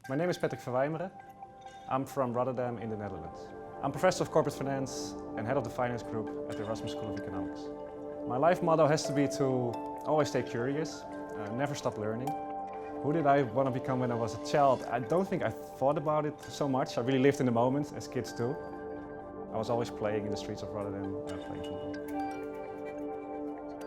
My name is Patrick Verwijmeren. I'm from Rotterdam in the Netherlands. I'm professor of corporate finance and head of the finance group at the Erasmus School of Economics. My life motto has to be to always stay curious, never stop learning. Who did I want to become when I was a child? I don't think I thought about it so much. I really lived in the moment, as kids do. I was always playing in the streets of Rotterdam, playing football.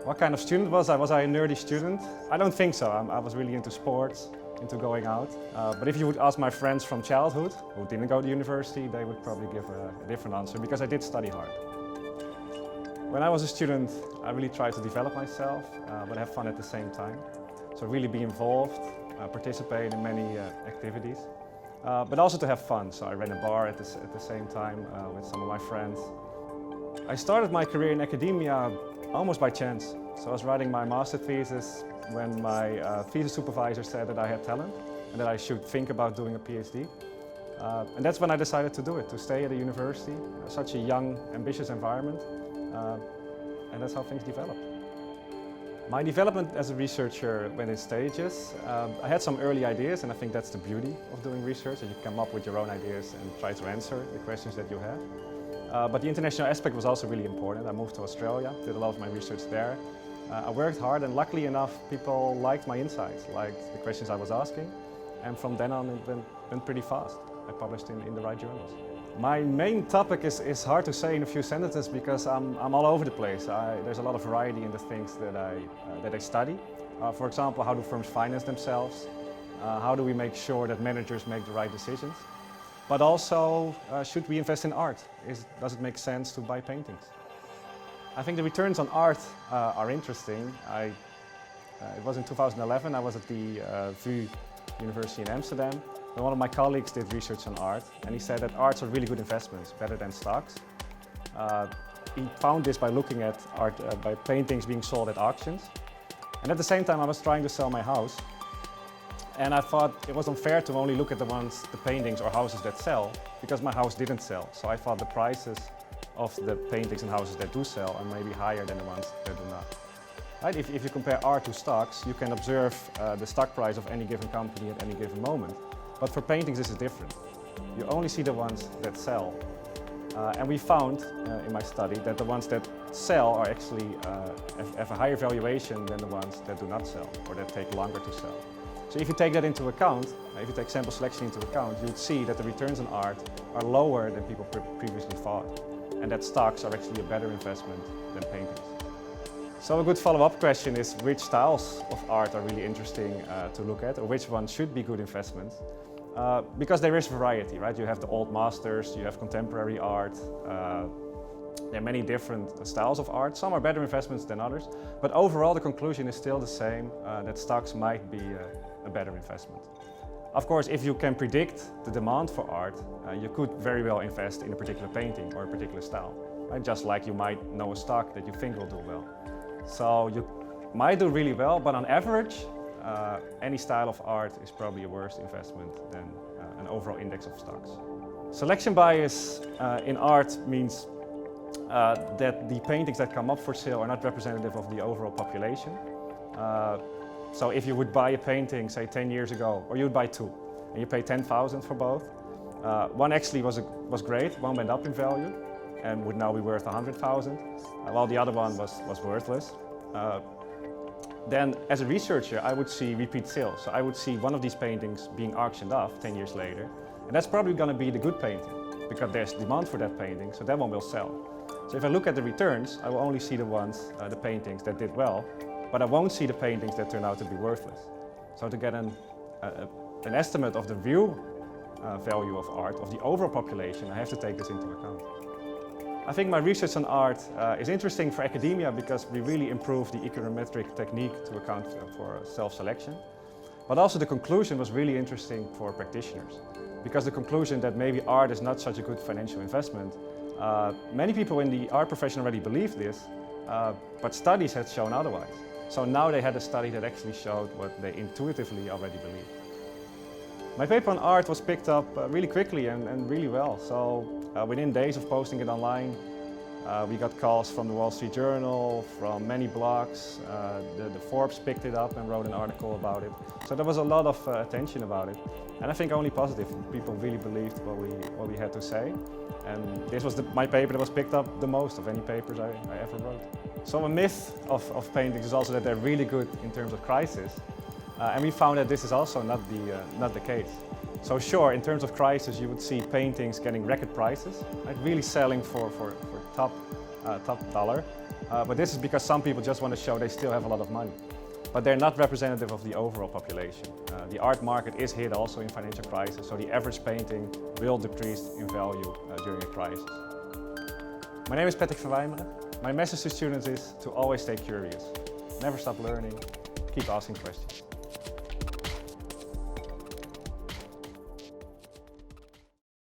What kind of student was I? Was I a nerdy student? I don't think so. I was really into sports, into going out. But if you would ask my friends from childhood, who didn't go to university, they would probably give a different answer, because I did study hard. When I was a student, I really tried to develop myself, but have fun at the same time. So really be involved, participate in many activities, but also to have fun. So I ran a bar at the same time with some of my friends. I started my career in academia almost by chance. So I was writing my master thesis when my thesis supervisor said that I had talent and that I should think about doing a PhD. And that's when I decided to do it, to stay at a university, such a young, ambitious environment, and that's how things developed. My development as a researcher went in stages. I had some early ideas, and I think that's the beauty of doing research, that you come up with your own ideas and try to answer the questions that you have. But the international aspect was also really important. I moved to Australia, did a lot of my research there. I worked hard, and luckily enough, people liked my insights, liked the questions I was asking. And from then on, it went pretty fast. I published in the right journals. My main topic is hard to say in a few sentences, because I'm all over the place. There's a lot of variety in the things that I study. For example, how do firms finance themselves? How do we make sure that managers make the right decisions? But also, should we invest in art? Does it make sense to buy paintings? I think the returns on art are interesting. It was in 2011, I was at the VU University in Amsterdam. And one of my colleagues did research on art, and he said that arts are really good investments, better than stocks. He found this by looking at art, by paintings being sold at auctions. And at the same time, I was trying to sell my house. And I thought it was unfair to only look at the paintings or houses that sell, because my house didn't sell. So I thought the prices of the paintings and houses that do sell are maybe higher than the ones that do not. Right? If you compare art to stocks, you can observe the stock price of any given company at any given moment. But for paintings, this is different. You only see the ones that sell. And we found in my study that the ones that sell are actually have a higher valuation than the ones that do not sell, or that take longer to sell. So if you take that into account, if you take sample selection into account, you'd see that the returns on art are lower than people previously thought, and that stocks are actually a better investment than paintings. So a good follow-up question is, which styles of art are really interesting to look at, or which ones should be good investments? Because there is variety, right? You have the old masters, you have contemporary art. There are many different styles of art. Some are better investments than others, but overall the conclusion is still the same, that stocks might be a better investment. Of course, if you can predict the demand for art, you could very well invest in a particular painting or a particular style, right? Just like you might know a stock that you think will do well. So you might do really well, but on average, any style of art is probably a worse investment than an overall index of stocks. Selection bias in art means that the paintings that come up for sale are not representative of the overall population. So if you would buy a painting, say 10 years ago, or you would buy two, and you pay 10,000 for both, one actually was great, one went up in value, and would now be worth 100,000, while the other one was worthless. Then as a researcher, I would see repeat sales. So I would see one of these paintings being auctioned off 10 years later, and that's probably going to be the good painting, because there's demand for that painting, so that one will sell. So if I look at the returns, I will only see the paintings that did well, but I won't see the paintings that turn out to be worthless. So to get an estimate of the real value of art, of the overall population, I have to take this into account. I think my research on art is interesting for academia, because we really improve the econometric technique to account for self-selection. But also the conclusion was really interesting for practitioners, because the conclusion that maybe art is not such a good financial investment. Many people in the art profession already believe this, but studies had shown otherwise. So now they had a study that actually showed what they intuitively already believed. My paper on art was picked up really quickly and really well. So within days of posting it online, We got calls from the Wall Street Journal, from many blogs. The Forbes picked it up and wrote an article about it. So there was a lot of attention about it. And I think only positive. People really believed what we had to say. And this was my paper that was picked up the most of any papers I ever wrote. So a myth of paintings is also that they're really good in terms of crisis. And we found that this is also not the case. So sure, in terms of crisis, you would see paintings getting record prices, right? Really selling for top dollar. But this is because some people just want to show they still have a lot of money. But they're not representative of the overall population. The art market is hit also in financial crisis, so the average painting will decrease in value during a crisis. My name is Patrick Verwijmeren. My message to students is to always stay curious. Never stop learning, keep asking questions.